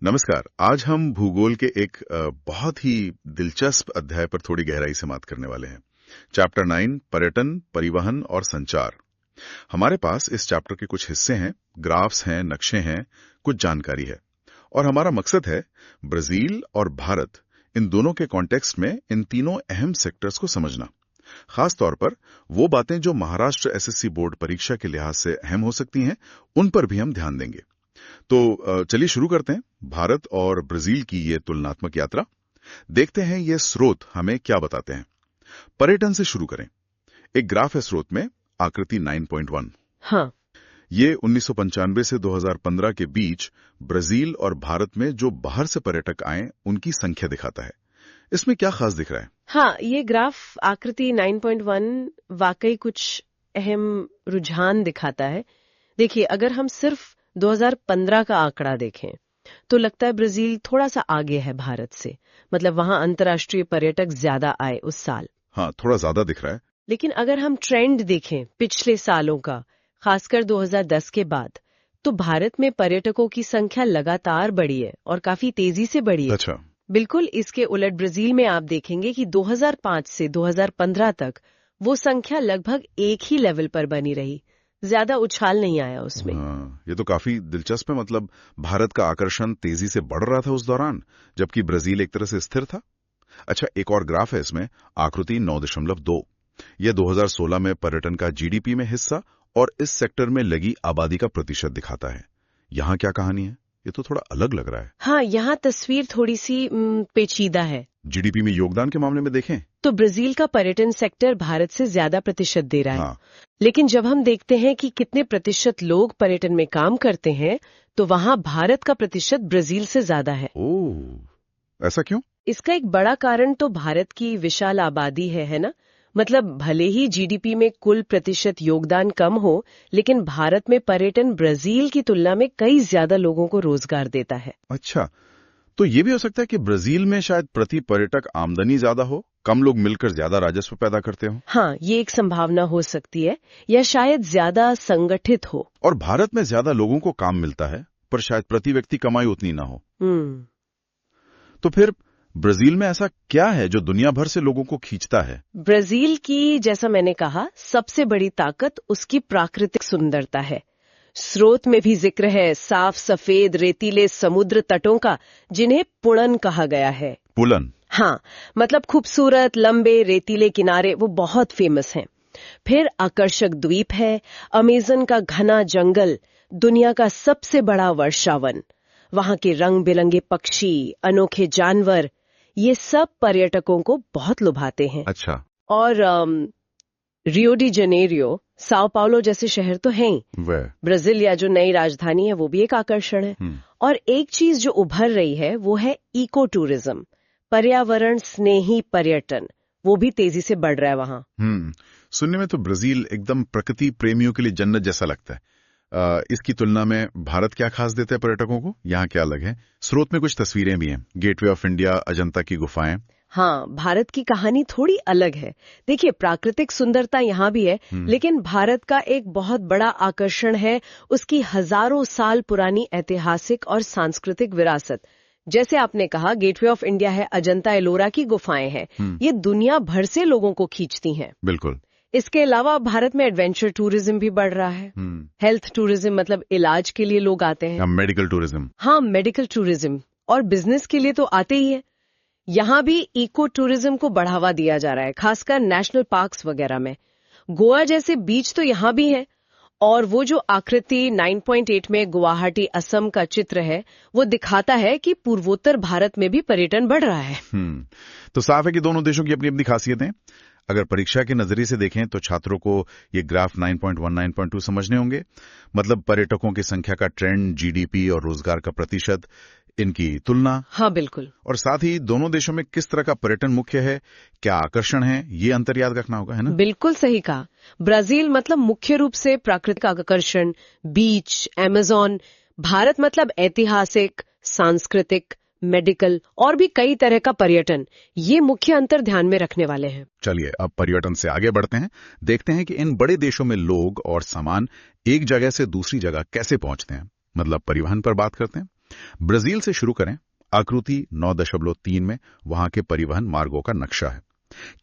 नमस्कार। आज हम भूगोल के एक बहुत ही दिलचस्प अध्याय पर थोड़ी गहराई से बात करने वाले हैं। चैप्टर 9 पर्यटन, परिवहन और संचार। हमारे पास इस चैप्टर के कुछ हिस्से हैं, ग्राफ्स हैं, नक्शे हैं, कुछ जानकारी है और हमारा मकसद है ब्राजील और भारत इन दोनों के कॉन्टेक्स्ट में इन तीनों अहम सेक्टर्स को समझना। खास तौर पर वो बातें जो महाराष्ट्र एसएससी बोर्ड परीक्षा के लिहाज से अहम हो सकती हैं, उन पर भी हम ध्यान देंगे। तो चलिए शुरू करते हैं भारत और ब्राजील की ये तुलनात्मक यात्रा। देखते हैं ये स्रोत हमें क्या बताते हैं। पर्यटन से शुरू करें। एक ग्राफ है स्रोत में, आकृति 9.1। हाँ, ये 1995 से 2015 के बीच ब्राजील और भारत में जो बाहर से पर्यटक आए उनकी संख्या दिखाता है। इसमें क्या खास दिख रहा है? हाँ, ये ग्राफ आकृति 9.1 वाकई कुछ अहम रुझान दिखाता है। देखिए, अगर हम सिर्फ 2015 का आंकड़ा देखें तो लगता है ब्राजील थोड़ा सा आगे है भारत से। मतलब वहां अंतर्राष्ट्रीय पर्यटक ज्यादा आए उस साल। हाँ, थोड़ा ज्यादा दिख रहा है। लेकिन अगर हम ट्रेंड देखें पिछले सालों का, खासकर 2010 के बाद, तो भारत में पर्यटकों की संख्या लगातार बढ़ी है और काफी तेजी से बढ़ी है। अच्छा। बिल्कुल इसके उलट ब्राजील में आप देखेंगे कि 2005 से 2015 तक वो संख्या लगभग एक ही लेवल पर बनी रही, ज्यादा उछाल नहीं आया उसमें। हाँ, ये तो काफी दिलचस्प है। मतलब भारत का आकर्षण तेजी से बढ़ रहा था उस दौरान, जबकि ब्राजील एक तरह से स्थिर था। अच्छा, एक और ग्राफ है इसमें, आकृति 9.2। यह 2016 में पर्यटन का जीडीपी में हिस्सा और इस सेक्टर में लगी आबादी का प्रतिशत दिखाता है। यहाँ क्या कहानी है? ये तो थोड़ा अलग लग रहा है। हाँ, यहाँ तस्वीर थोड़ी सी पेचीदा है। जीडीपी में योगदान के मामले में देखें तो ब्राजील का पर्यटन सेक्टर भारत से ज्यादा प्रतिशत दे रहा है। हाँ। लेकिन जब हम देखते हैं कि कितने प्रतिशत लोग पर्यटन में काम करते हैं, तो वहाँ भारत का प्रतिशत ब्राजील से ज्यादा है। ओह, ऐसा क्यों? इसका एक बड़ा कारण तो भारत की विशाल आबादी है ना। मतलब भले ही जीडीपी में कुल प्रतिशत योगदान कम हो, लेकिन भारत में पर्यटन ब्राजील की तुलना में कई ज्यादा लोगों को रोजगार देता है। अच्छा, तो ये भी हो सकता है कि ब्राजील में शायद प्रति पर्यटक आमदनी ज्यादा हो, कम लोग मिलकर ज्यादा राजस्व पैदा करते हो। हाँ, ये एक संभावना हो सकती है, या शायद ज्यादा संगठित हो। और भारत में ज्यादा लोगों को काम मिलता है, पर शायद प्रति व्यक्ति कमाई उतनी ना हो। तो फिर ब्राजील में ऐसा क्या है जो दुनिया भर से लोगों को खींचता है? ब्राजील की, जैसा मैंने कहा, सबसे बड़ी ताकत उसकी प्राकृतिक सुंदरता है। स्रोत में भी जिक्र है साफ सफेद रेतीले समुद्र तटों का, जिन्हें पुलन कहा गया है। पुलन? हाँ, मतलब खूबसूरत लंबे रेतीले किनारे, वो बहुत फेमस हैं। फिर आकर्षक द्वीप है, अमेज़न का घना जंगल, दुनिया का सबसे बड़ा वर्षावन, वहां के रंग बिरंगे पक्षी, अनोखे जानवर, ये सब पर्यटकों को बहुत लुभाते हैं। अच्छा। और Rio de Janeiro, Sao Paulo जैसे शहर तो हैं ही। ब्राजील या जो नई राजधानी है वो भी एक आकर्षण है। और एक चीज जो उभर रही है वो है इको टूरिज्म, पर्यावरण स्नेही पर्यटन। वो भी तेजी से बढ़ रहा है वहां। सुनने में तो ब्राजील एकदम प्रकृति प्रेमियों के लिए जन्नत जैसा लगता है। इसकी तुलना में भारत क्या खास देता है पर्यटकों को? यहाँ क्या अलग है? स्रोत में कुछ तस्वीरें भी हैं, गेटवे ऑफ इंडिया, अजंता की गुफाएं। हाँ, भारत की कहानी थोड़ी अलग है। देखिए, प्राकृतिक सुंदरता यहाँ भी है, लेकिन भारत का एक बहुत बड़ा आकर्षण है उसकी हजारों साल पुरानी ऐतिहासिक और सांस्कृतिक विरासत। जैसे आपने कहा, गेटवे ऑफ इंडिया है, अजंता एलोरा की गुफाएं हैं, ये दुनिया भर से लोगों को खींचती हैं। बिल्कुल। इसके अलावा भारत में एडवेंचर टूरिज्म भी बढ़ रहा है। हेल्थ टूरिज्म, मतलब इलाज के लिए लोग आते हैं। Medical tourism? हाँ, मेडिकल टूरिज्म। और बिजनेस के लिए तो आते ही है। यहाँ भी इको टूरिज्म को बढ़ावा दिया जा रहा है, खासकर नेशनल पार्क्स वगैरह में। गोवा जैसे बीच तो यहाँ भी है। और वो जो आकृति 9.8 में गुवाहाटी असम का चित्र है, वो दिखाता है कि पूर्वोत्तर भारत में भी पर्यटन बढ़ रहा है। तो साफ है कि दोनों देशों की अपनी अपनी खासियतें। अगर परीक्षा के नजरिए से देखें तो छात्रों को ये ग्राफ 9.1, 9.2 समझने होंगे। मतलब पर्यटकों की संख्या का ट्रेंड, जीडीपी और रोजगार का प्रतिशत, इनकी तुलना। हाँ, बिल्कुल। और साथ ही दोनों देशों में किस तरह का पर्यटन मुख्य है, क्या आकर्षण है, ये अंतर याद रखना होगा, है ना? बिल्कुल सही कहा। ब्राजील मतलब मुख्य रूप से प्राकृतिक आकर्षण, बीच, अमेज़न। भारत मतलब ऐतिहासिक, सांस्कृतिक, मेडिकल और भी कई तरह का पर्यटन। ये मुख्य अंतर ध्यान में रखने वाले हैं। चलिए अब पर्यटन से आगे बढ़ते हैं, देखते हैं कि इन बड़े देशों में लोग और सामान एक जगह से दूसरी जगह कैसे पहुंचते हैं। मतलब परिवहन पर बात करते हैं। ब्राजील से शुरू करें। आकृति 9.3 में वहां के परिवहन मार्गों का नक्शा है।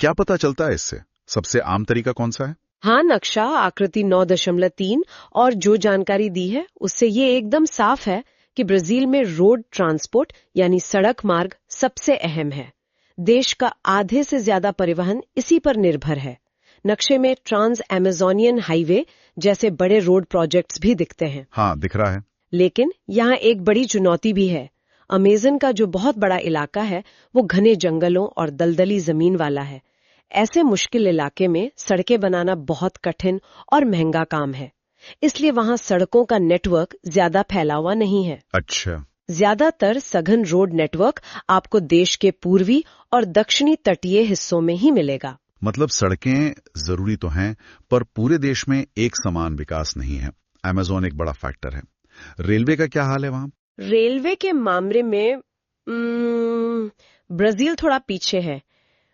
क्या पता चलता है इससे? सबसे आम तरीका कौन सा है? हाँ, नक्शा आकृति 9.3 और जो जानकारी दी है उससे ये एकदम साफ है कि ब्राजील में रोड ट्रांसपोर्ट यानी सड़क मार्ग सबसे अहम है। देश का आधे से ज्यादा परिवहन इसी पर निर्भर है। नक्शे में ट्रांस अमेजोनियन हाईवे जैसे बड़े रोड प्रोजेक्ट्स भी दिखते हैं। हाँ, दिख रहा है। लेकिन यहाँ एक बड़ी चुनौती भी है। अमेज़न का जो बहुत बड़ा इलाका है वो घने जंगलों और दलदली जमीन वाला है। ऐसे मुश्किल इलाके में सड़कें बनाना बहुत कठिन और महंगा काम है। इसलिए वहाँ सड़कों का नेटवर्क ज्यादा फैला हुआ नहीं है। अच्छा। ज्यादातर सघन रोड नेटवर्क आपको देश के पूर्वी और दक्षिणी तटीय हिस्सों में ही मिलेगा। मतलब सड़कें जरूरी तो हैं, पर पूरे देश में एक समान विकास नहीं है। अमेज़न एक बड़ा फैक्टर है। रेलवे का क्या हाल है वहां? रेलवे के मामले में ब्राजील थोड़ा पीछे है।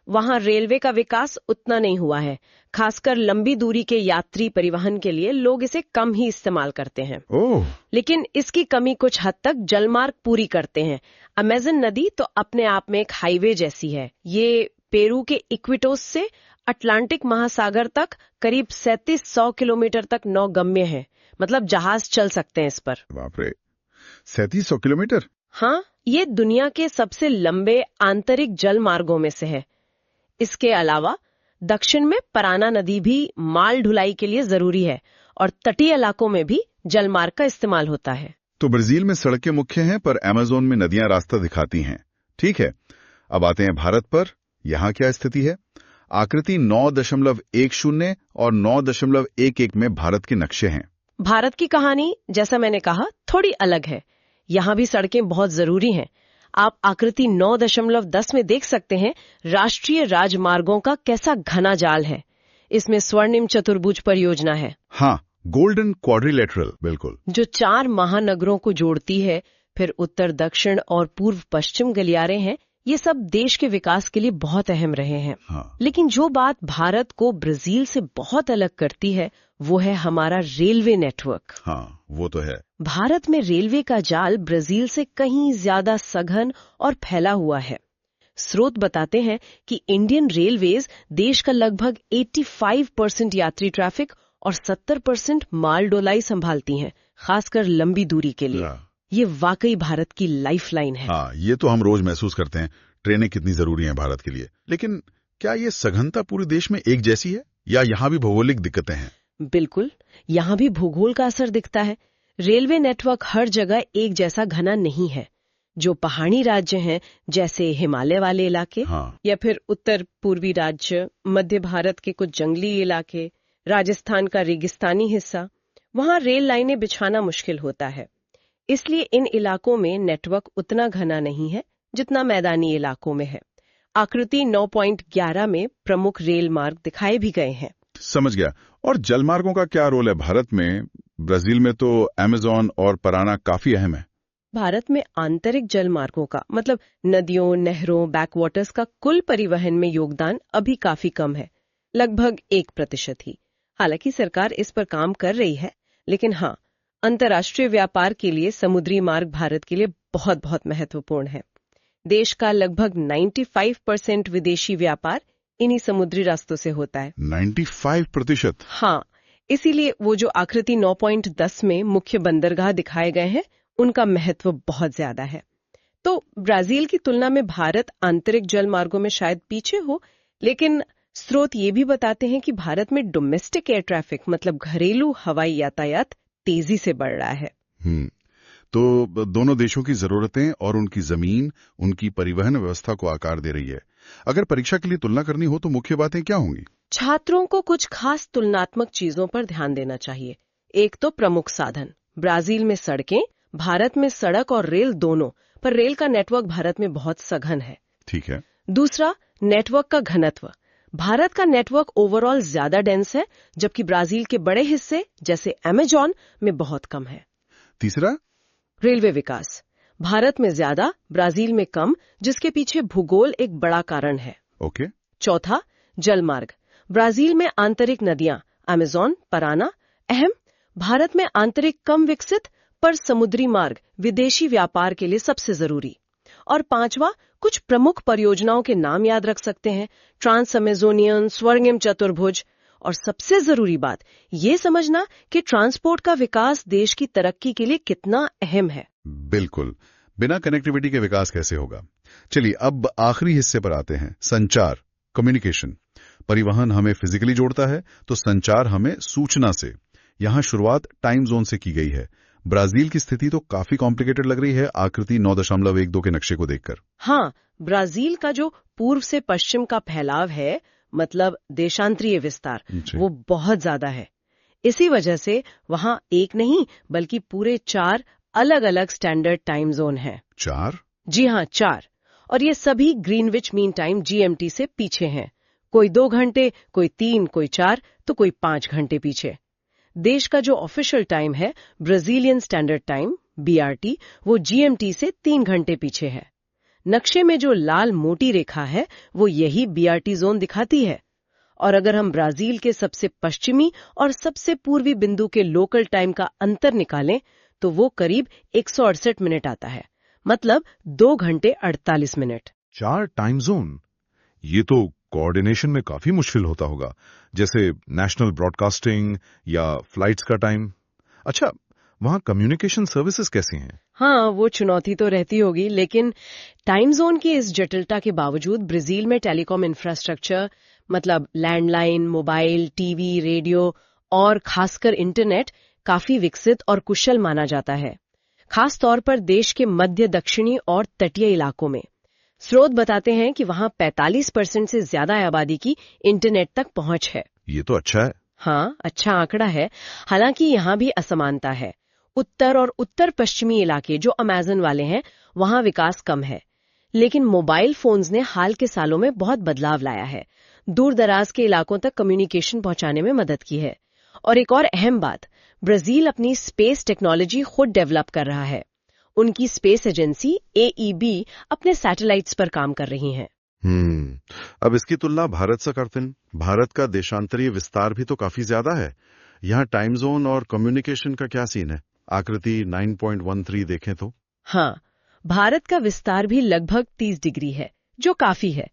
वहां रेलवे का विकास उतना नहीं हुआ है। खासकर लंबी दूरी के यात्री परिवहन के लिए लोग इसे कम ही इस्तेमाल करते हैं। ओह। लेकिन इसकी कमी कुछ हद तक जलमार्ग पूरी करते हैं। अमेज़न नदी तो अपने आप में एक हाईवे जैसी है। ये पेरू के इक्वेटोस से अटलांटिक महासागर तक करीब 3700 किलोमीटर तक नौगम्य है। मतलब जहाज चल सकते हैं इस पर। बाप रे, 3700 किलोमीटर? हाँ, ये दुनिया के सबसे लंबे आंतरिक जल मार्गों में से है। इसके अलावा दक्षिण में पराना नदी भी माल ढुलाई के लिए जरूरी है और तटीय इलाकों में भी जलमार्ग का इस्तेमाल होता है। तो ब्राजील में सड़कें मुख्य हैं, पर अमेज़न में नदियां रास्ता दिखाती हैं। ठीक है, अब आते हैं भारत पर। यहाँ क्या स्थिति है? आकृति 9.10 और 9.11 में भारत के नक्शे हैं। भारत की कहानी, जैसा मैंने कहा, थोड़ी अलग है। यहाँ भी सड़कें बहुत जरूरी हैं। आप आकृति 9.10 में देख सकते हैं राष्ट्रीय राजमार्गों का कैसा घना जाल है। इसमें स्वर्णिम चतुर्भुज परियोजना है। हाँ, गोल्डन क्वाड्रिलेटरल, बिल्कुल, जो 4 महानगरों को जोड़ती है। फिर उत्तर दक्षिण और पूर्व पश्चिम गलियारे हैं। ये सब देश के विकास के लिए बहुत अहम रहे हैं। हाँ। लेकिन जो बात भारत को ब्राजील से बहुत अलग करती है वो है हमारा रेलवे नेटवर्क। हाँ, वो तो है। भारत में रेलवे का जाल ब्राजील से कहीं ज्यादा सघन और फैला हुआ है। स्रोत बताते हैं कि इंडियन रेलवेज देश का लगभग 85% यात्री ट्रैफिक और 70% माल ढुलाई संभालती हैं, खासकर लंबी दूरी के लिए। ये वाकई भारत की लाइफलाइन है। हाँ, ये तो हम रोज महसूस करते हैं, ट्रेनें कितनी जरूरी हैं भारत के लिए। लेकिन क्या ये सघनता पूरे देश में एक जैसी है या यहाँ भी भौगोलिक दिक्कतें हैं? बिल्कुल, यहाँ भी भूगोल का असर दिखता है। रेलवे नेटवर्क हर जगह एक जैसा घना नहीं है। जो पहाड़ी राज्य हैं, जैसे हिमालय वाले इलाके, हाँ। या फिर उत्तर पूर्वी राज्य, मध्य भारत के कुछ जंगली इलाके, राजस्थान का रेगिस्तानी हिस्सा, वहाँ रेल लाइनें बिछाना मुश्किल होता है। इसलिए इन इलाकों में नेटवर्क उतना घना नहीं है जितना मैदानी इलाकों में है। आकृति 9.11 में प्रमुख रेल मार्ग दिखाए भी गए हैं। समझ गया। और जलमार्गों का क्या रोल है भारत में? ब्राजील में तो अमेज़न और पराना काफी अहम है। भारत में आंतरिक जल मार्गों का, मतलब नदियों, नहरों, बैकवाटर्स का कुल परिवहन में योगदान अभी काफी कम है, लगभग 1% ही। हालांकि सरकार इस पर काम कर रही है। लेकिन हाँ, अंतर्राष्ट्रीय व्यापार के लिए समुद्री मार्ग भारत के लिए बहुत बहुत महत्वपूर्ण है। देश का लगभग 95% विदेशी व्यापार इन्हीं समुद्री रास्तों से होता है। 95%? हाँ, इसीलिए वो जो आकृति 9.10 में मुख्य बंदरगाह दिखाए गए हैं, उनका महत्व बहुत ज्यादा है। तो ब्राजील की तुलना में भारत आंतरिक जल मार्गों में शायद पीछे हो, लेकिन स्रोत ये भी बताते हैं कि भारत में डोमेस्टिक एयर ट्रैफिक, मतलब घरेलू हवाई यातायात, तेजी से बढ़ रहा है। तो दोनों देशों की जरूरतें और उनकी जमीन उनकी परिवहन व्यवस्था को आकार दे रही है। अगर परीक्षा के लिए तुलना करनी हो तो मुख्य बातें क्या होंगी? छात्रों को कुछ खास तुलनात्मक चीजों पर ध्यान देना चाहिए। एक तो प्रमुख साधन, ब्राजील में सड़कें, भारत में सड़क और रेल दोनों, पर रेल का नेटवर्क भारत में बहुत सघन है। ठीक है। दूसरा, नेटवर्क का घनत्व। भारत का नेटवर्क ओवरऑल ज्यादा डेंस है, जबकि ब्राजील के बड़े हिस्से जैसे अमेज़न में बहुत कम है। तीसरा, रेलवे विकास। भारत में ज्यादा, ब्राजील में कम, जिसके पीछे भूगोल एक बड़ा कारण है। ओके। चौथा, जलमार्ग। ब्राजील में आंतरिक नदियां, अमेज़न, पराना, अहम। भारत में आंतरिक कम विकसित, पर समुद्री मार्ग विदेशी व्यापार के लिए सबसे जरूरी। और 5वां, कुछ प्रमुख परियोजनाओं के नाम याद रख सकते हैं, ट्रांस अमेजोनियन, स्वर्णिम चतुर्भुज। और सबसे जरूरी बात ये समझना कि ट्रांसपोर्ट का विकास देश की तरक्की के लिए कितना अहम है। बिल्कुल, बिना कनेक्टिविटी के विकास कैसे होगा। चलिए अब आखिरी हिस्से पर आते हैं, संचार, कम्युनिकेशन। परिवहन हमें फिजिकली जोड़ता है तो संचार हमें सूचना से। यहाँ शुरुआत टाइम जोन से की गई है। ब्राजील की स्थिति तो काफी कॉम्प्लिकेटेड लग रही है आकृति 9.12 के नक्शे को देखकर। हाँ, ब्राजील का जो पूर्व से पश्चिम का फैलाव है, मतलब देशांतरीय विस्तार, वो बहुत ज्यादा है। इसी वजह से वहां एक नहीं बल्कि पूरे 4 अलग अलग स्टैंडर्ड टाइम जोन हैं। 4? जी हाँ, 4। और ये सभी ग्रीनविच मीन टाइम GMT से पीछे हैं। कोई 2 घंटे, कोई 3, कोई 4 तो कोई 5 घंटे पीछे। देश का जो ऑफिशियल टाइम है, ब्राजीलियन स्टैंडर्ड टाइम BRT, वो GMT से 3 घंटे पीछे है। नक्शे में जो लाल मोटी रेखा है वो यही BRT जोन दिखाती है। और अगर हम ब्राजील के सबसे पश्चिमी और सबसे पूर्वी बिंदु के लोकल टाइम का अंतर निकालें तो वो करीब 168 मिनट आता है, मतलब 2 घंटे 48 मिनट। 4 टाइम जोन, ये तो कोऑर्डिनेशन में काफी मुश्किल होता होगा, जैसे नेशनल ब्रॉडकास्टिंग या फ्लाइट्स का टाइम। अच्छा, वहां कम्युनिकेशन सर्विसेज कैसी हैं? हाँ, वो चुनौती तो रहती होगी, लेकिन टाइम जोन की इस जटिलता के बावजूद ब्राजील में टेलीकॉम इंफ्रास्ट्रक्चर, मतलब लैंडलाइन, मोबाइल, टीवी, रेडियो और खासकर इंटरनेट काफी विकसित और कुशल माना जाता है, खास तौर पर देश के मध्य दक्षिणी और तटीय इलाकों में। स्रोत बताते हैं कि वहां 45% से ज्यादा आबादी की इंटरनेट तक पहुंच है। ये तो अच्छा है। हाँ, अच्छा आंकड़ा है। हालांकि यहाँ भी असमानता है। उत्तर और उत्तर पश्चिमी इलाके जो अमेज़न वाले हैं, वहां विकास कम है। लेकिन मोबाइल फोन्स ने हाल के सालों में बहुत बदलाव लाया है, दूर दराज के इलाकों तक कम्युनिकेशन पहुंचाने में मदद की है। और एक और अहम बात, ब्राजील अपनी स्पेस टेक्नोलॉजी खुद डेवलप कर रहा है। उनकी स्पेस एजेंसी AEB अपने सैटेलाइट्स पर काम कर रही है। अब इसकी तुलना भारत से करते हैं। भारत का देशांतरीय विस्तार भी तो काफी ज्यादा है। यहाँ टाइम जोन और कम्युनिकेशन का क्या सीन है? आकृति 9.13 देखें तो। हाँ, भारत का विस्तार भी लगभग 30 डिग्री है, जो काफी है।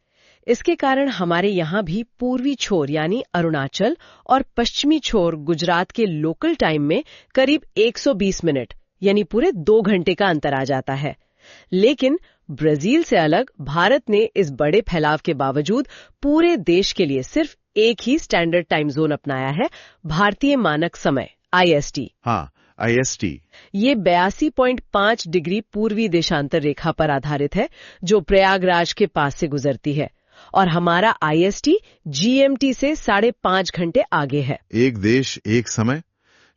इसके कारण हमारे यहाँ भी पूर्वी छोर यानी अरुणाचल और पश्चिमी छोर गुजरात के लोकल टाइम में करीब 120 मिनट यानी पूरे 2 घंटे का अंतर आ जाता है। लेकिन ब्राजील से अलग भारत ने इस बड़े फैलाव के बावजूद पूरे देश के लिए सिर्फ एक ही स्टैंडर्ड टाइम जोन अपनाया है, भारतीय मानक समय IST। हाँ, IST। ये 82.5 डिग्री पूर्वी देशांतर रेखा पर आधारित है, जो प्रयागराज के पास से गुजरती है। और हमारा IST GMT से 5.5 घंटे आगे है। एक देश एक समय,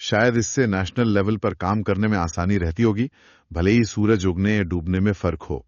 शायद इससे नेशनल लेवल पर काम करने में आसानी रहती होगी, भले ही सूरज उगने या डूबने में फर्क हो।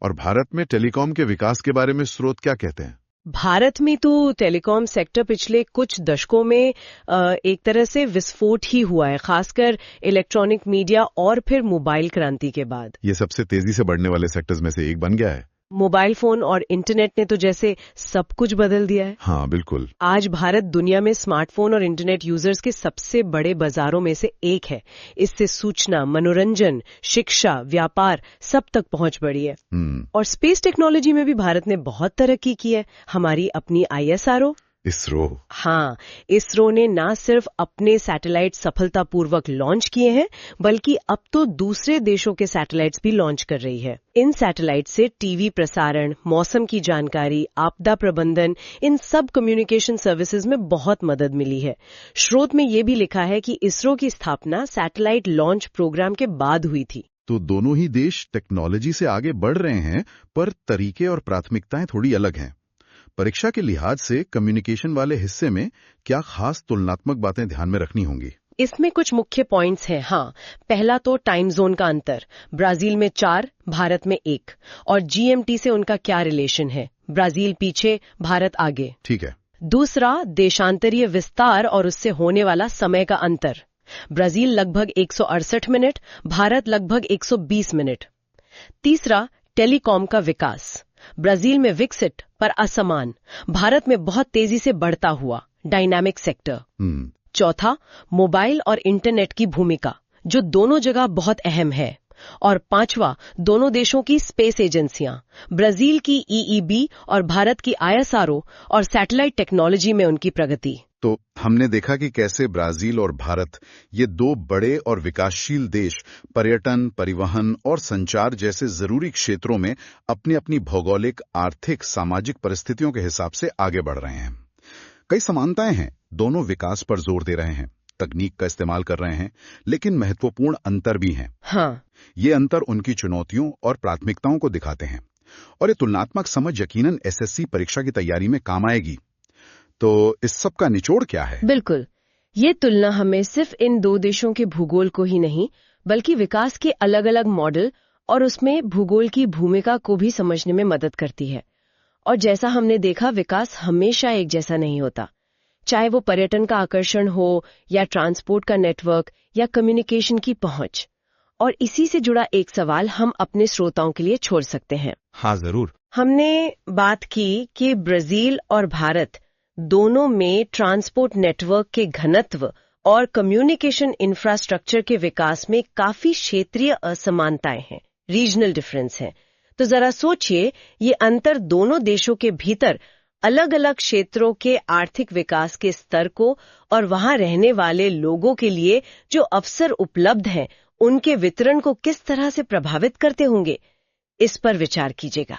और भारत में टेलीकॉम के विकास के बारे में स्रोत क्या कहते हैं? भारत में तो टेलीकॉम सेक्टर पिछले कुछ दशकों में एक तरह से विस्फोट ही हुआ है, खासकर इलेक्ट्रॉनिक मीडिया और फिर मोबाइल क्रांति के बाद। ये सबसे तेजी से बढ़ने वाले सेक्टर्स में से एक बन गया है। मोबाइल फोन और इंटरनेट ने तो जैसे सब कुछ बदल दिया है। हाँ, बिल्कुल। आज भारत दुनिया में स्मार्टफोन और इंटरनेट यूजर्स के सबसे बड़े बाजारों में से एक है। इससे सूचना, मनोरंजन, शिक्षा, व्यापार सब तक पहुंच बढ़ी है। और स्पेस टेक्नोलॉजी में भी भारत ने बहुत तरक्की की है। हमारी अपनी ISRO, इसरो। हाँ, इसरो ने ना सिर्फ अपने सैटेलाइट सफलतापूर्वक लॉन्च किए हैं, बल्कि अब तो दूसरे देशों के सैटेलाइट्स भी लॉन्च कर रही है। इन सैटेलाइट से टीवी प्रसारण, मौसम की जानकारी, आपदा प्रबंधन, इन सब कम्युनिकेशन सर्विसेज में बहुत मदद मिली है। स्रोत में ये भी लिखा है कि इसरो की स्थापना सैटेलाइट लॉन्च प्रोग्राम के बाद हुई थी। तो दोनों ही देश टेक्नोलॉजी से आगे बढ़ रहे हैं, पर तरीके और प्राथमिकताएं थोड़ी अलग हैं। परीक्षा के लिहाज से कम्युनिकेशन वाले हिस्से में क्या खास तुलनात्मक बातें ध्यान में रखनी होंगी? इसमें कुछ मुख्य पॉइंट्स हैं। हाँ, पहला तो टाइम जोन का अंतर, ब्राजील में 4, भारत में 1, और GMT से उनका क्या रिलेशन है, ब्राजील पीछे, भारत आगे। ठीक है। दूसरा, देशांतरीय विस्तार और उससे होने वाला समय का अंतर, ब्राजील लगभग 168 मिनट, भारत लगभग 120 मिनट। तीसरा, टेलीकॉम का विकास, ब्राजील में विकसित पर असमान, भारत में बहुत तेजी से बढ़ता हुआ डायनामिक सेक्टर। चौथा, मोबाइल और इंटरनेट की भूमिका, जो दोनों जगह बहुत अहम है। और 5वां, दोनों देशों की स्पेस एजेंसियां, ब्राजील की ईईबी और भारत की ISRO और सैटेलाइट टेक्नोलॉजी में उनकी प्रगति। तो हमने देखा कि कैसे ब्राजील और भारत, ये दो बड़े और विकासशील देश, पर्यटन, परिवहन और संचार जैसे जरूरी क्षेत्रों में अपनी अपनी भौगोलिक, आर्थिक, सामाजिक परिस्थितियों के हिसाब से आगे बढ़ रहे हैं। कई समानताएं हैं, दोनों विकास पर जोर दे रहे हैं, तकनीक का इस्तेमाल कर रहे हैं, लेकिन महत्वपूर्ण अंतर भी हैं। हाँ, ये अंतर उनकी चुनौतियों और प्राथमिकताओं को दिखाते हैं, और ये तुलनात्मक समझ यकीनन SSC परीक्षा की तैयारी में काम आएगी। तो इस सब का निचोड़ क्या है? बिल्कुल। ये तुलना हमें सिर्फ इन दो देशों के भूगोल को ही नहीं, बल्कि विकास के अलग अलग मॉडल और उसमें भूगोल की भूमिका को भी समझने में मदद करती है। और जैसा हमने देखा, विकास हमेशा एक जैसा नहीं होता, चाहे वो पर्यटन का आकर्षण हो या ट्रांसपोर्ट का नेटवर्क या कम्युनिकेशन की पहुंच। और इसी से जुड़ा एक सवाल हम अपने श्रोताओं के लिए छोड़ सकते हैं। हाँ, जरूर। हमने बात की कि ब्राजील और भारत दोनों में ट्रांसपोर्ट नेटवर्क के घनत्व और कम्युनिकेशन इंफ्रास्ट्रक्चर के विकास में काफी क्षेत्रीय असमानताएं हैं, रीजनल डिफरेंस है। तो जरा सोचिए, ये अंतर दोनों देशों के भीतर अलग अलग क्षेत्रों के आर्थिक विकास के स्तर को और वहां रहने वाले लोगों के लिए जो अवसर उपलब्ध हैं, उनके वितरण को किस तरह से प्रभावित करते होंगे। इस पर विचार कीजिएगा।